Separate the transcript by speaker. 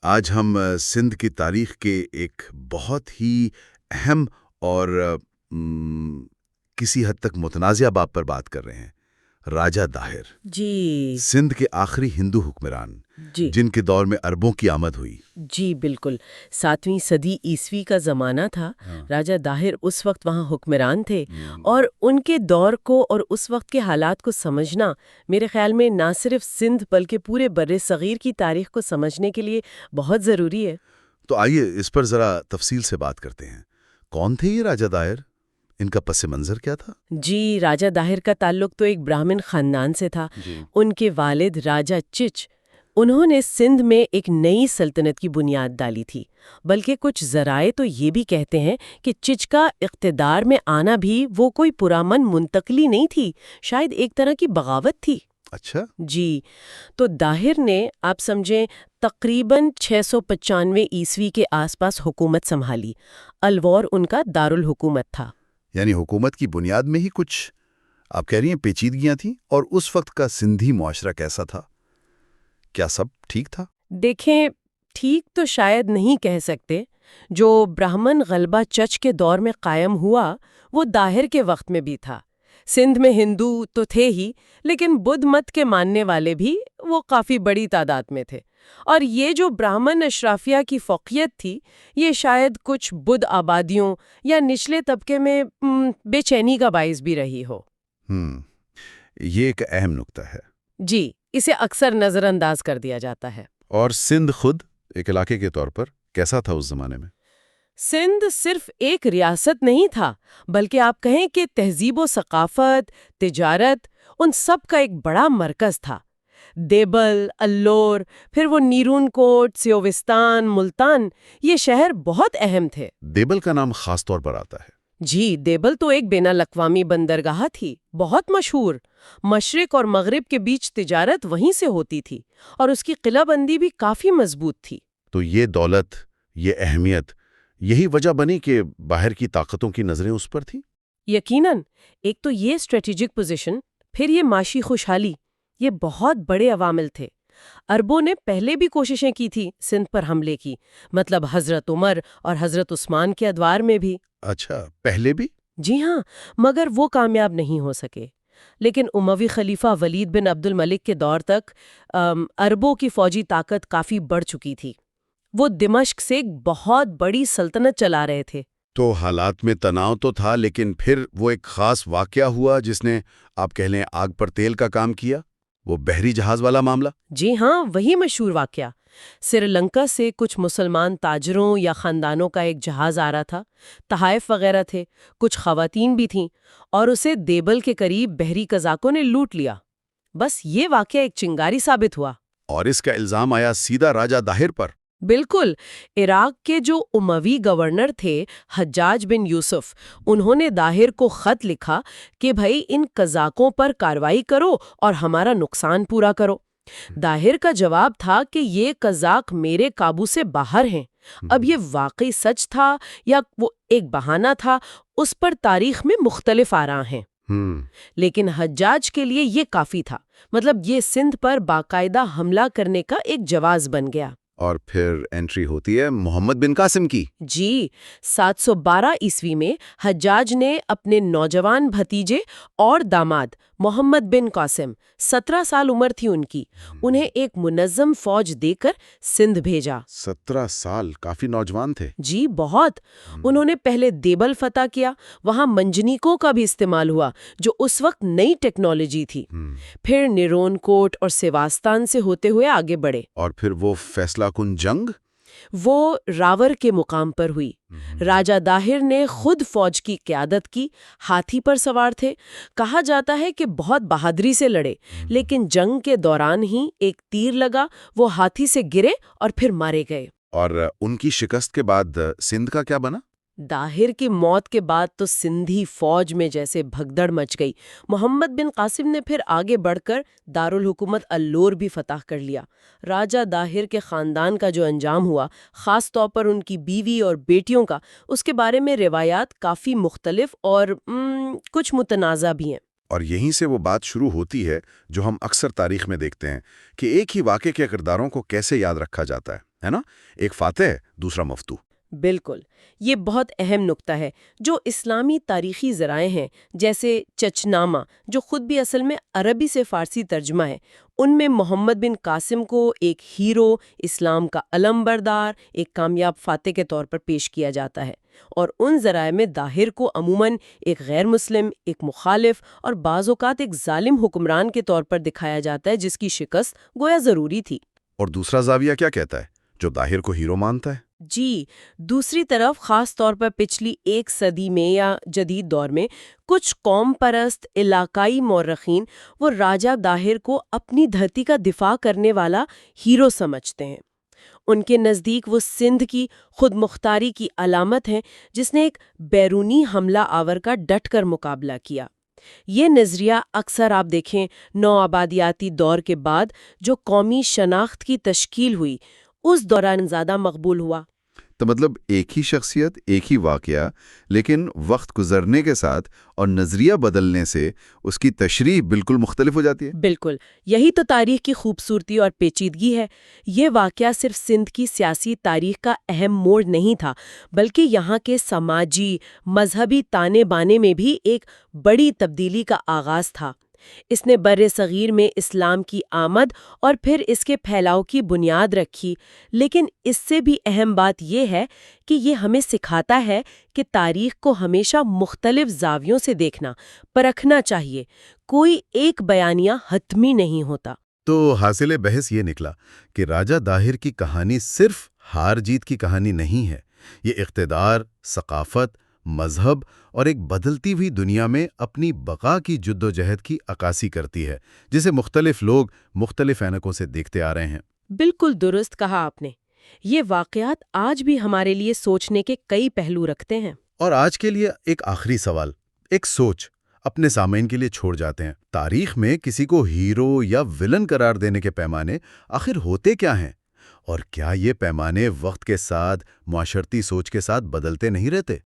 Speaker 1: آج ہم سندھ کی تاریخ کے ایک بہت ہی اہم اور کسی حد تک متنازع باب پر بات کر رہے ہیں، راجہ داہر۔
Speaker 2: جی
Speaker 1: سندھ کے آخری ہندو حکمران،
Speaker 2: جی
Speaker 1: جن کے دور میں اربوں کی آمد ہوئی۔
Speaker 2: جی بالکل 7ویں صدی عیسوی کا زمانہ تھا۔ راجہ داہر اس وقت وہاں حکمران تھے اور ان کے دور کو اور اس وقت کے حالات کو سمجھنا میرے خیال میں نہ صرف سندھ بلکہ پورے بر صغیر کی تاریخ کو سمجھنے کے لیے بہت ضروری ہے۔
Speaker 1: تو آئیے اس پر ذرا تفصیل سے بات کرتے ہیں۔ کون تھے یہ راجہ داہر؟ ان کا پس منظر کیا تھا؟
Speaker 2: جی راجہ داہر کا تعلق تو ایک براہمن خاندان سے تھا۔ ان کے والد راجہ چچ، انہوں نے سندھ میں ایک نئی سلطنت کی بنیاد ڈالی تھی، بلکہ کچھ ذرائع تو یہ بھی کہتے ہیں کہ چچ کا اقتدار میں آنا بھی وہ کوئی پرامن منتقلی نہیں تھی، شاید ایک طرح کی بغاوت تھی۔
Speaker 1: اچھا،
Speaker 2: جی تو داہر نے آپ سمجھیں تقریباً 695 عیسوی کے آس پاس حکومت سنبھالی۔ الور ان کا دارالحکومت تھا۔
Speaker 1: یعنی حکومت کی بنیاد میں ہی کچھ آپ کہہ رہی ہیں پیچیدگیاں تھیں؟ اور اس وقت کا سندھی معاشرہ کیسا تھا؟ کیا سب ٹھیک تھا؟
Speaker 2: دیکھیں، ٹھیک تو شاید نہیں کہہ سکتے۔ جو براہمن غلبہ چچ کے دور میں قائم ہوا وہ داہر کے وقت میں بھی تھا۔ سندھ میں ہندو تو تھے ہی، لیکن بدھ مت کے ماننے والے بھی وہ کافی بڑی تعداد میں تھے، اور یہ جو براہمن اشرافیہ کی فوقیت تھی یہ شاید کچھ بدھ آبادیوں یا نچلے طبقے میں بے چینی کا باعث بھی رہی ہو۔
Speaker 1: یہ ایک اہم نکتہ ہے۔
Speaker 2: جی، اسے اکثر نظر انداز کر دیا جاتا ہے۔
Speaker 1: اور سندھ خود ایک علاقے کے طور پر کیسا تھا اس زمانے میں؟
Speaker 2: سندھ صرف ایک ریاست نہیں تھا، بلکہ آپ کہیں کہ تہذیب و ثقافت، تجارت، ان سب کا ایک بڑا مرکز تھا۔ دیبل، اللور، پھر وہ نیرون کوٹ، سیوستان، ملتان، یہ شہر بہت اہم تھے۔
Speaker 1: دیبل کا نام خاص طور پر آتا ہے۔
Speaker 2: جی، دیبل تو ایک بین الاقوامی بندرگاہ تھی، بہت مشہور۔ مشرق اور مغرب کے بیچ تجارت وہیں سے ہوتی تھی، اور اس کی قلعہ بندی بھی کافی مضبوط تھی۔
Speaker 1: تو یہ دولت، یہ اہمیت، یہی وجہ بنی کہ باہر کی طاقتوں کی نظریں اس پر تھیں؟
Speaker 2: یقیناً، ایک تو یہ اسٹریٹجک پوزیشن، پھر یہ معاشی خوشحالی، یہ بہت بڑے عوامل تھے۔ عربوں نے پہلے بھی کوششیں کی تھی سندھ پر حملے کی، مطلب حضرت عمر اور حضرت عثمان کے ادوار میں بھی۔
Speaker 1: اچھا، پہلے بھی؟
Speaker 2: جی ہاں، مگر وہ کامیاب نہیں ہو سکے۔ لیکن اموی خلیفہ ولید بن عبد الملک کے دور تک عربوں کی فوجی طاقت کافی بڑھ چکی تھی۔ وہ دمشق سے ایک بہت بڑی سلطنت چلا رہے تھے۔
Speaker 1: تو حالات میں تناؤ تو تھا، لیکن پھر وہ ایک خاص واقعہ ہوا جس نے آپ کہہ لیں آگ پر تیل کا کام کیا، وہ بحری جہاز والا معاملہ۔
Speaker 2: جی ہاں، وہی مشہور واقعہ۔ سری لنکا سے کچھ مسلمان تاجروں یا خاندانوں کا ایک جہاز آ رہا تھا، تحائف وغیرہ تھے، کچھ خواتین بھی تھیں، اور اسے دیبل کے قریب بحری قزاقوں نے لوٹ لیا۔ بس یہ واقعہ ایک چنگاری ثابت ہوا۔
Speaker 1: اور اس کا الزام آیا سیدھا راجہ داہر پر۔
Speaker 2: بالکل، عراق کے جو اموی گورنر تھے حجاج بن یوسف، انہوں نے داہر کو خط لکھا کہ بھائی ان قزاقوں پر کارروائی کرو اور ہمارا نقصان پورا کرو۔ داہر کا جواب تھا کہ یہ قزاق میرے قابو سے باہر ہیں۔ اب یہ واقعی سچ تھا یا وہ ایک بہانہ تھا، اس پر تاریخ میں مختلف آراء ہیں۔ لیکن حجاج کے لیے یہ کافی تھا، مطلب یہ سندھ پر باقاعدہ حملہ کرنے کا ایک جواز بن گیا۔
Speaker 1: اور پھر انٹری ہوتی ہے محمد بن قاسم کی۔
Speaker 2: جی، 712 عیسوی میں حجاج نے اپنے نوجوان بھتیجے اور داماد محمد بن قاسم، 17 سال عمر تھی ان کی، انہیں ایک منظم فوج دے کر سندھ بھیجا۔
Speaker 1: 17 سال، کافی نوجوان تھے۔
Speaker 2: جی بہت۔ انہوں نے پہلے دیبل فتح کیا، وہاں منجنیکوں کا بھی استعمال ہوا جو اس وقت نئی ٹیکنالوجی تھی۔ پھر نیرون کوٹ اور سیواستان سے ہوتے ہوئے آگے بڑھے۔
Speaker 1: اور پھر وہ فیصلہ کن جنگ؟
Speaker 2: وہ راور کے مقام پر ہوئی۔ راجہ داہر نے خود فوج کی قیادت کی، ہاتھی پر سوار تھے، کہا جاتا ہے کہ بہت بہادری سے لڑے، لیکن جنگ کے دوران ہی ایک تیر لگا، وہ ہاتھی سے گرے اور پھر مارے گئے۔
Speaker 1: اور ان کی شکست کے بعد سندھ کا کیا بنا؟
Speaker 2: داہر کی موت کے بعد تو سندھی فوج میں جیسے بھگدڑ مچ گئی۔ محمد بن قاسم نے پھر آگے بڑھ کر دارالحکومت اللور بھی فتح کر لیا۔ راجہ داہر کے خاندان کا جو انجام ہوا، خاص طور پر ان کی بیوی اور بیٹیوں کا، اس کے بارے میں روایات کافی مختلف اور کچھ متنازع بھی ہیں۔
Speaker 1: اور یہیں سے وہ بات شروع ہوتی ہے جو ہم اکثر تاریخ میں دیکھتے ہیں کہ ایک ہی واقعے کے کرداروں کو کیسے یاد رکھا جاتا ہے۔ ہے نا؟ ایک فاتح، دوسرا مفتو۔
Speaker 2: بالکل، یہ بہت اہم نکتہ ہے۔ جو اسلامی تاریخی ذرائع ہیں جیسے چچنامہ، جو خود بھی اصل میں عربی سے فارسی ترجمہ ہے، ان میں محمد بن قاسم کو ایک ہیرو، اسلام کا علم بردار، ایک کامیاب فاتح کے طور پر پیش کیا جاتا ہے، اور ان ذرائع میں داہر کو عموماً ایک غیر مسلم، ایک مخالف اور بعض اوقات ایک ظالم حکمران کے طور پر دکھایا جاتا ہے جس کی شکست گویا ضروری تھی۔
Speaker 1: اور دوسرا زاویہ کیا کہتا ہے، جو داہر کو ہیرو مانتا ہے؟
Speaker 2: جی، دوسری طرف خاص طور پر پچھلی 1 صدی میں یا جدید دور میں کچھ قوم پرست علاقائی مورخین وہ راجہ داہر کو اپنی دھرتی کا دفاع کرنے والا ہیرو سمجھتے ہیں۔ ان کے نزدیک وہ سندھ کی خود مختاری کی علامت ہے جس نے ایک بیرونی حملہ آور کا ڈٹ کر مقابلہ کیا۔ یہ نظریہ اکثر آپ دیکھیں نو آبادیاتی دور کے بعد جو قومی شناخت کی تشکیل ہوئی اس دوران زیادہ مقبول ہوا۔
Speaker 3: تو مطلب ایک ہی شخصیت، ایک ہی واقعہ، لیکن وقت گزرنے کے ساتھ اور نظریہ بدلنے سے اس کی تشریح بالکل مختلف ہو جاتی ہے۔
Speaker 2: بالکل، یہی تو تاریخ کی خوبصورتی اور پیچیدگی ہے۔ یہ واقعہ صرف سندھ کی سیاسی تاریخ کا اہم موڑ نہیں تھا، بلکہ یہاں کے سماجی، مذہبی تانے بانے میں بھی ایک بڑی تبدیلی کا آغاز تھا۔ اس نے بر صغیر میں اسلام کی آمد اور پھر اس کے پھیلاؤ کی بنیاد رکھی، لیکن اس سے بھی اہم بات یہ ہے کہ یہ ہمیں سکھاتا ہے کہ تاریخ کو ہمیشہ مختلف زاویوں سے دیکھنا، پرکھنا چاہیے۔ کوئی ایک بیانیہ حتمی نہیں ہوتا۔
Speaker 1: تو حاصل بحث یہ نکلا کہ راجہ داہر کی کہانی صرف ہار جیت کی کہانی نہیں ہے، یہ اقتدار، ثقافت، مذہب اور ایک بدلتی ہوئی دنیا میں اپنی بقا کی جدوجہد کی عکاسی کرتی ہے، جسے مختلف لوگ مختلف عینکوں سے دیکھتے آ رہے ہیں۔
Speaker 2: بالکل درست کہا آپ نے۔ یہ واقعات آج بھی ہمارے لیے سوچنے کے کئی پہلو رکھتے ہیں۔
Speaker 1: اور آج کے لیے ایک آخری سوال، ایک سوچ اپنے سامعین کے لیے چھوڑ جاتے ہیں۔ تاریخ میں کسی کو ہیرو یا ولن قرار دینے کے پیمانے آخر ہوتے کیا ہیں؟ اور کیا یہ پیمانے وقت کے ساتھ معاشرتی سوچ کے ساتھ بدلتے نہیں رہتے؟